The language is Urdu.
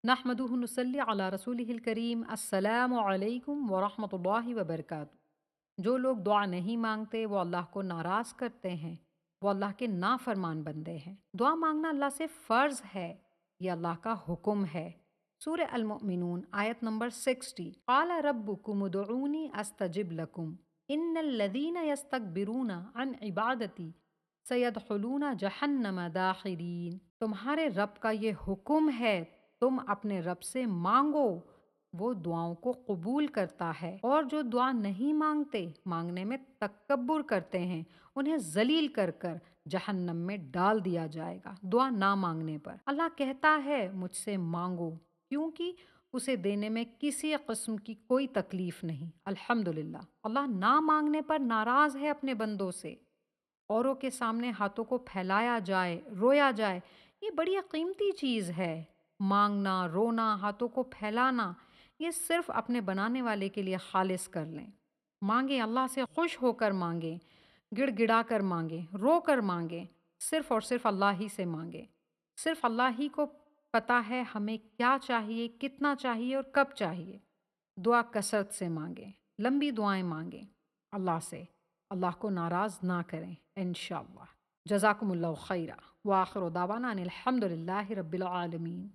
نحمدہ نصلی علی رسولہ الکریم السلام علیکم ورحمۃ اللہ وبرکاتہ۔ جو لوگ دعا نہیں مانگتے وہ اللہ کو ناراض کرتے ہیں، وہ اللہ کے نافرمان بندے ہیں۔ دعا مانگنا اللہ سے فرض ہے، یہ اللہ کا حکم ہے۔ سورہ المؤمنون آیت نمبر 60، قال ربکم ادعونی استجب لکم ان الذین یستکبرون عن عبادتی سیدخلون جہنم داخرین۔ تمہارے رب کا یہ حکم ہے، تم اپنے رب سے مانگو، وہ دعاؤں کو قبول کرتا ہے، اور جو دعا نہیں مانگتے، مانگنے میں تکبر کرتے ہیں، انہیں ذلیل کر کر جہنم میں ڈال دیا جائے گا دعا نہ مانگنے پر۔ اللہ کہتا ہے مجھ سے مانگو، کیونکہ اسے دینے میں کسی قسم کی کوئی تکلیف نہیں۔ الحمدللہ، اللہ نہ مانگنے پر ناراض ہے اپنے بندوں سے۔ اوروں کے سامنے ہاتھوں کو پھیلایا جائے، رویا جائے، یہ بڑی قیمتی چیز ہے۔ مانگنا، رونا، ہاتھوں کو پھیلانا، یہ صرف اپنے بنانے والے کے لیے خالص کر لیں۔ مانگیں، اللہ سے خوش ہو کر مانگیں، گڑ گڑا کر مانگیں، رو کر مانگیں، صرف اور صرف اللہ ہی سے مانگیں۔ صرف اللہ ہی کو پتہ ہے ہمیں کیا چاہیے، کتنا چاہیے اور کب چاہیے۔ دعا کثرت سے مانگیں، لمبی دعائیں مانگیں اللہ سے، اللہ کو ناراض نہ کریں انشاءاللہ۔ جزاکم اللہ خیرہ، وآخر دعوانا ان الحمد للہ رب العالمین۔